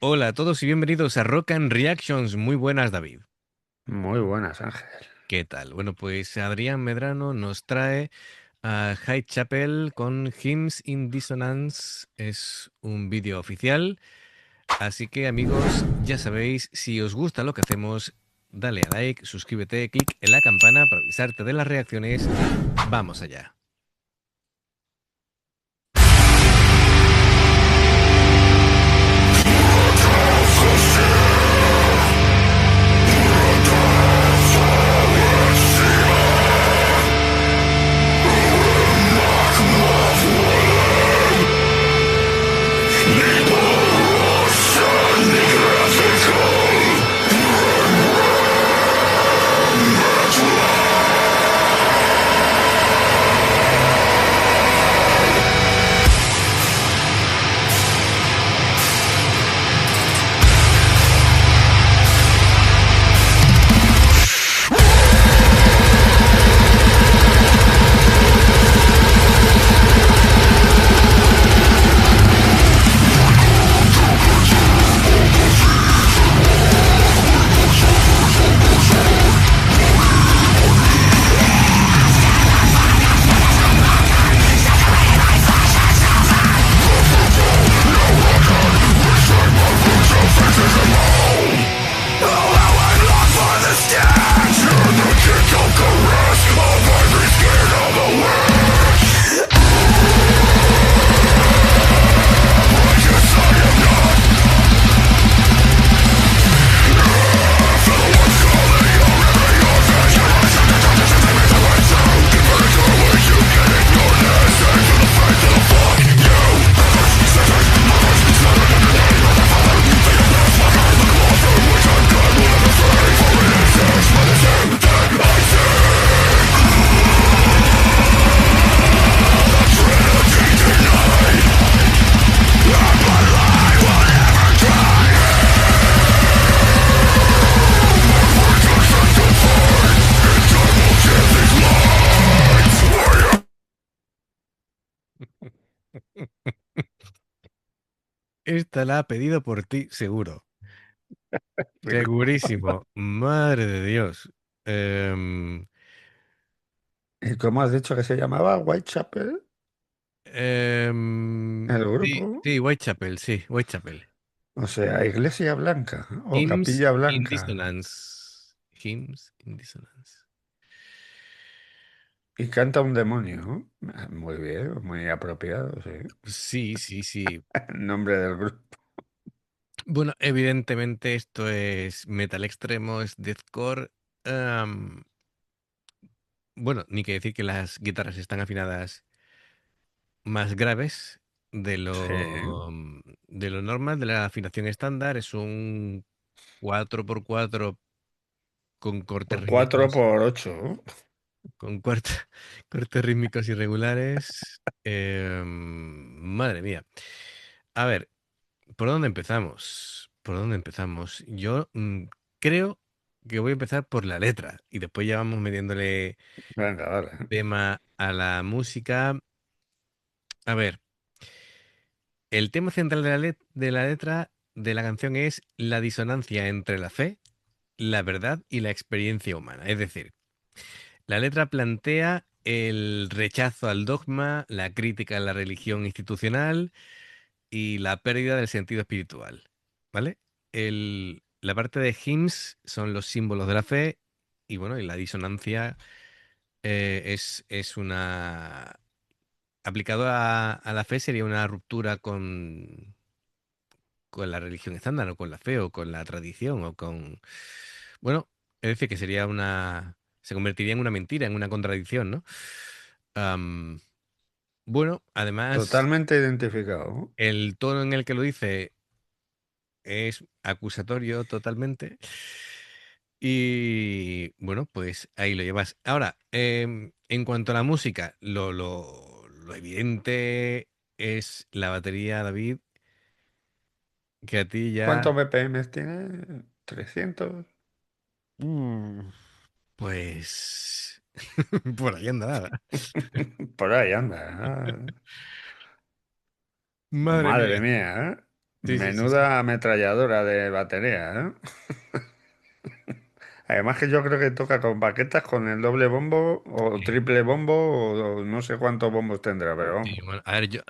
Hola a todos y bienvenidos a Rock and Reactions. Muy buenas, David. Muy buenas, Ángel. ¿Qué tal? Bueno, pues Adrián Medrano nos trae a Chapel con Hymns in Dissonance. Es un vídeo oficial. Así que, amigos, ya sabéis, si os gusta lo que hacemos, dale a like, suscríbete, clic en la campana para avisarte de las reacciones y vamos allá. Esta la ha pedido por ti, seguro. Fijo. Segurísimo. Madre de Dios. Em, ¿Y cómo has dicho que se llamaba? Whitechapel, el sí, grupo. sí, Whitechapel, sí, Whitechapel. O sea, Iglesia Blanca o Hymns Capilla in Blanca. Dissonance. Hymns in Dissonance. Y canta un demonio, ¿no? Muy bien, muy apropiado, sí. Sí, sí, sí. El nombre del grupo. Bueno, evidentemente esto es metal extremo, es deathcore. Am, bueno, ni que decir que las guitarras están afinadas más graves de Sí. lo normal, de la afinación estándar. Es un 4x4 con cortes Por 4 rítmicos, por 8. con cortes rítmicos irregulares. Madre mía. A ver, ¿por dónde empezamos? ¿Por dónde empezamos? Yo creo que voy a empezar por la letra y después ya vamos metiéndole Venga, vale. tema a la música. A ver, el tema central de la letra de la canción es la disonancia entre la fe, la verdad y la experiencia humana. Es decir, la letra plantea el rechazo al dogma, la crítica a la religión institucional y la pérdida del sentido espiritual. ¿Vale? La parte de hymns son los símbolos de la fe y bueno, y la disonancia es una... Aplicado a la fe sería una ruptura con la religión estándar o con la fe o con la tradición o con... Bueno, es decir, que sería una... Se convertiría en una mentira, en una contradicción, ¿no? Am, bueno, además, Totalmente identificado, ¿no? el tono en el que lo dice es acusatorio totalmente. Y bueno, pues ahí lo llevas. Ahora, en cuanto a la música, lo evidente es la batería, David, que a ti ya, ¿Cuántos BPM tiene? 300. mm, pues, por ahí anda nada. Por ahí anda. Madre Madre mía. mía, ¿eh? Sí, sí, sí, sí. Menuda ametralladora de batería, ¿eh? Además que yo creo que toca con baquetas con el doble bombo o Sí. triple bombo o no sé cuántos bombos tendrá, pero Sí, vamos. bueno, a ver,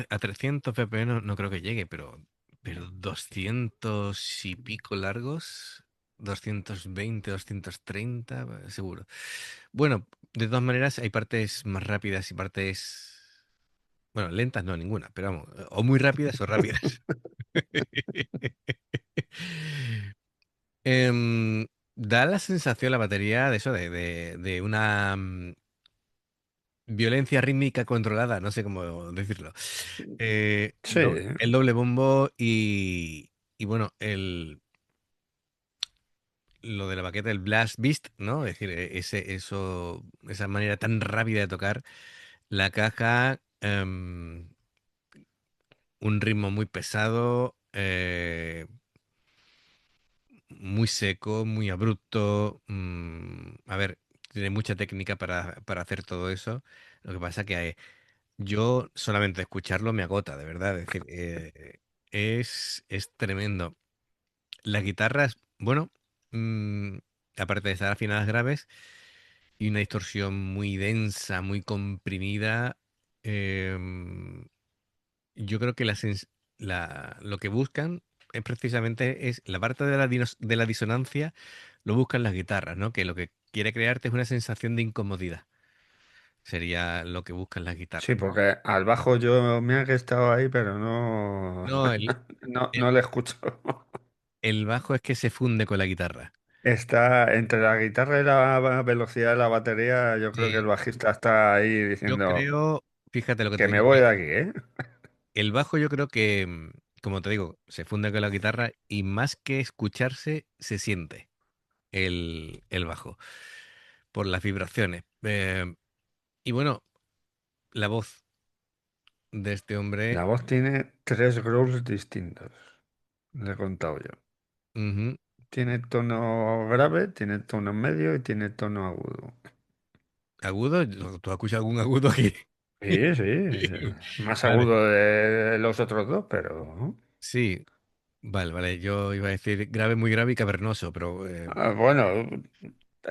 a 300 pp no creo que llegue, pero 200 y pico largos, 220, 230, seguro. Bueno, de todas maneras, hay partes más rápidas y partes, bueno, lentas no, ninguna, pero vamos, o muy rápidas o rápidas. Da la sensación la batería de eso, de una violencia rítmica controlada, no sé cómo decirlo. Sí, El doble bombo y bueno, lo de la baqueta del Blast Beast, ¿no? Es decir, esa manera tan rápida de tocar la caja, un ritmo muy pesado, muy seco, muy abrupto. A ver, tiene mucha técnica para hacer todo eso. Lo que pasa que yo solamente escucharlo me agota, de verdad. Es decir, es tremendo. Las guitarras, bueno, mm, aparte de estar afinadas graves y una distorsión muy densa, muy comprimida, em, yo creo que lo que buscan es precisamente es la parte de la disonancia, lo buscan las guitarras, ¿no? Que lo que quiere crearte es una sensación de incomodidad. Sería lo que buscan las sí, guitarras, ¿no? porque al bajo yo me ha estado ahí, pero no, No, no el, le escucho. el bajo es que se funde con la guitarra. Está entre la guitarra y la velocidad de la batería, yo creo que el Sí, bajista está ahí yo diciendo creo, fíjate lo que te que me digo, voy de aquí, ¿eh? el bajo yo creo que, como te digo, se funde con la guitarra y más que escucharse, se siente el bajo por las vibraciones. Y bueno, la voz de este hombre, La voz tiene tres growls distintos, le he contado yo. ujú, Tiene tono grave, tiene tono medio y tiene tono agudo. agudo, ¿tú has escuchado algún agudo aquí? Sí, sí, más Vale, agudo de los otros dos, pero... sí, vale, yo iba a decir grave, muy grave y cavernoso, pero Bueno,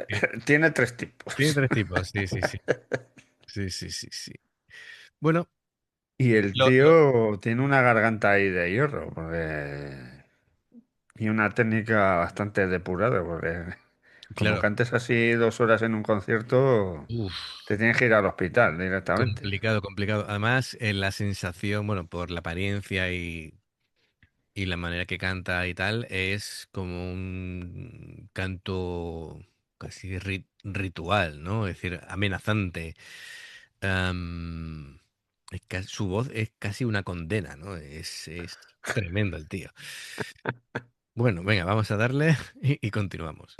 eh, tiene tres tiene tipos. tres tipos, sí, sí, sí, sí, sí, sí, sí. Bueno, Y el lo, lo- tío tiene una garganta ahí de hierro, y una técnica bastante depurada, porque como claro, cantes así 2 horas en un concierto, uff. te tienes que ir al hospital directamente. Complicado, complicado. Además, la sensación, bueno, por la apariencia y la manera que canta y tal, es como un canto casi ritual, ¿no? Es decir, amenazante. Am, su voz es casi una condena, ¿no? Es tremendo el tío. Bueno, venga, vamos a darle y continuamos.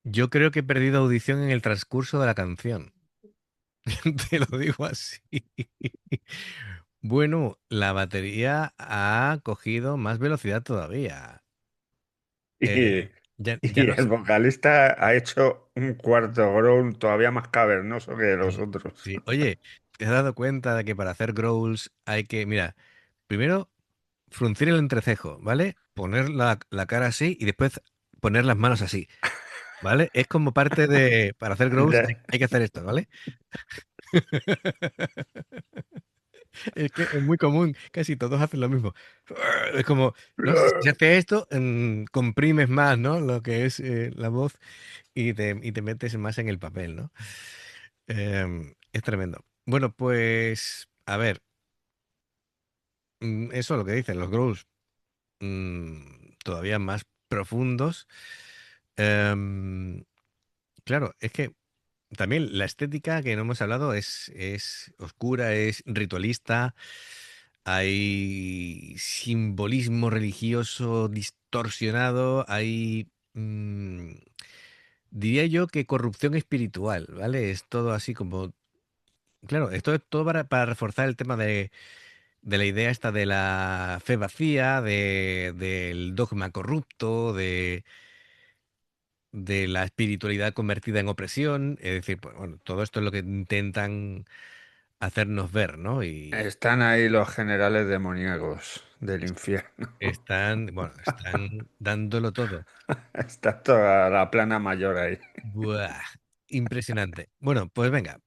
Yo creo que he perdido audición en el transcurso de la canción. Te lo digo así. Bueno, la batería ha cogido más velocidad todavía. Y, Ya y no el vocalista ha hecho un cuarto growl todavía más cavernoso que los sí, otros. sí. Oye, ¿te has dado cuenta de que para hacer growls hay que, mira, primero fruncir el entrecejo, ¿vale? Poner la cara así y después poner las manos así, ¿vale? Es como parte de, para hacer growls Ya, hay que hacer esto, ¿vale? Es que es muy común, casi todos hacen lo mismo. Es como, ¿no? Si haces esto, comprimes más, ¿no? Lo que es la voz y te metes más en el papel, ¿no? Es tremendo. Bueno, pues, a ver, eso es lo que dicen, los growls todavía más profundos. Em, claro, es que también la estética que no hemos hablado es oscura, es ritualista. Hay simbolismo religioso distorsionado, hay, diría yo que corrupción espiritual, ¿vale? Es todo así como, claro, esto es todo para reforzar el tema de la idea esta de la fe vacía, del dogma corrupto, de la espiritualidad convertida en opresión. Es decir, pues, bueno, todo esto es lo que intentan hacernos ver, ¿no? Y están ahí los generales demoníacos del infierno. están, bueno, están dándolo todo. Está toda la plana mayor ahí. Buah, impresionante. Bueno, pues venga.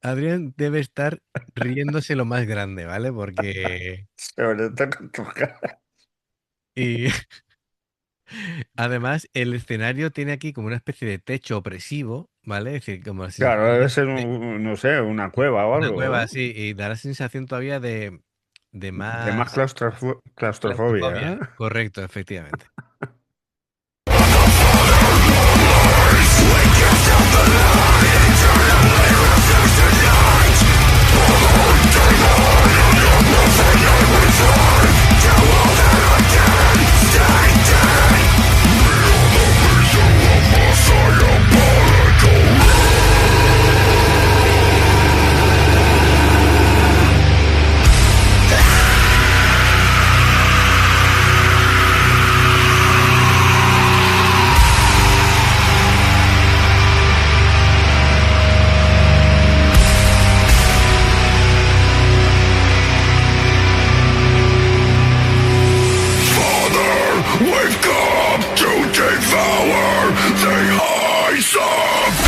Adrián debe estar riéndose lo más grande, ¿vale? Porque... Sobre todo con tu cara. Y además el escenario tiene aquí como una especie de techo opresivo, ¿vale? Es decir, como la Claro, sensación debe ser, de no sé, una cueva o una algo, cueva ¿no? así y da la sensación todavía de De más más claustrofobia, claustrofobia. ¿eh? Correcto, efectivamente. Wake up to devour the eyes of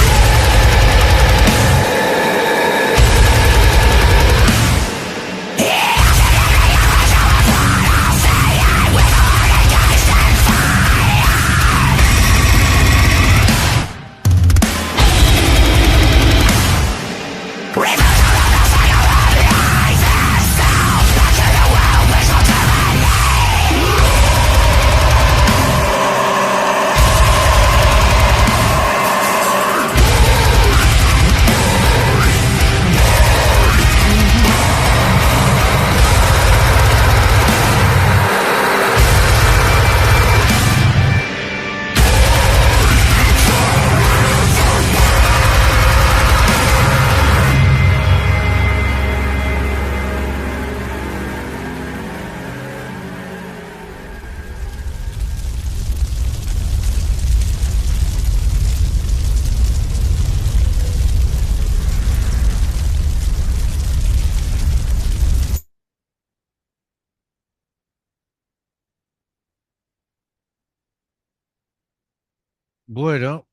Bueno,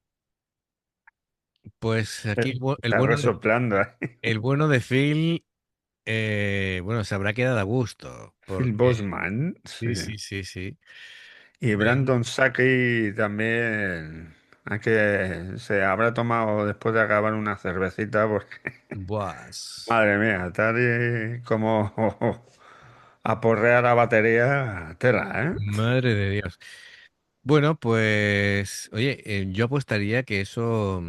pues aquí Está resoplando ahí. el bueno de Phil, bueno, se habrá quedado a gusto, Phil porque Bosman, sí. sí, sí, sí, sí. Y Ven, Brandon Saki también, a que se habrá tomado después de acabar una cervecita, porque, buas. madre mía, tal y como aporrea la batería, tela, ¿eh? Madre de Dios. Bueno, pues, oye, yo apostaría que eso,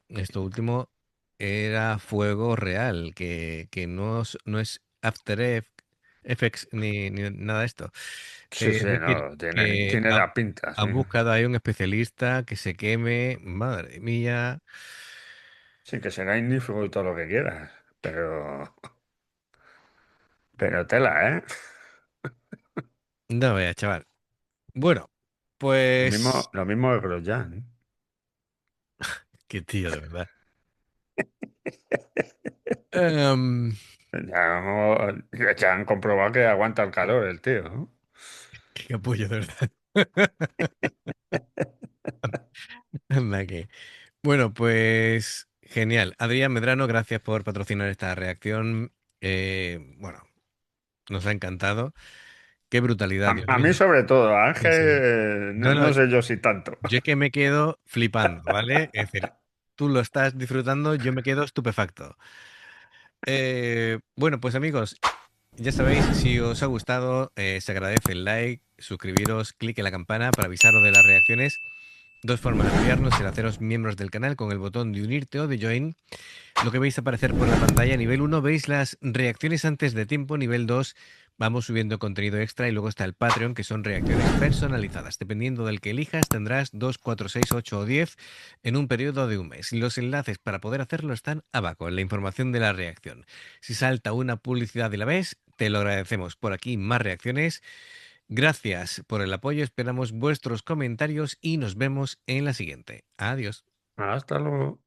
esto último, era fuego real, que no es After Effects, FX ni nada de esto. Sí, sí, Es decir, no, tiene, que tiene la pinta, sí. han buscado ahí un especialista que se queme, madre mía. Sí, que será ignífugo y todo lo que quieras, pero tela, ¿eh? No vea, chaval. Bueno, Lo pues... mismo, lo mismo de Grosjean, ¿eh? Qué tío, de verdad. Em, Ya han comprobado que aguanta el calor el tío, ¿no? qué capullo, de verdad. Anda que... Bueno, pues genial. Adrián Medrano, gracias por patrocinar esta reacción. Bueno, nos ha encantado. Qué brutalidad, Dios A mí mío. sobre todo, a Sí, sí. Ángel, no, No, no, no sé yo si tanto. yo es que me quedo flipando, ¿vale? Es decir, tú lo estás disfrutando, yo me quedo estupefacto. Bueno, pues amigos, ya sabéis, si os ha gustado, se agradece el like, suscribiros, clic en la campana para avisaros de las reacciones. Dos formas de apoyarnos: el haceros miembros del canal con el botón de unirte o de join. Lo que veis aparecer por la pantalla, nivel 1 veis las reacciones antes de tiempo, nivel 2 vamos subiendo contenido extra y luego está el Patreon, que son reacciones personalizadas. Dependiendo del que elijas tendrás 2, 4, 6, 8 o 10 en un periodo de un mes. Los enlaces para poder hacerlo están abajo en la información de la reacción. Si salta una publicidad y la ves, te lo agradecemos. Por aquí más reacciones. Gracias por el apoyo, esperamos vuestros comentarios y nos vemos en la siguiente. Adiós. Hasta luego.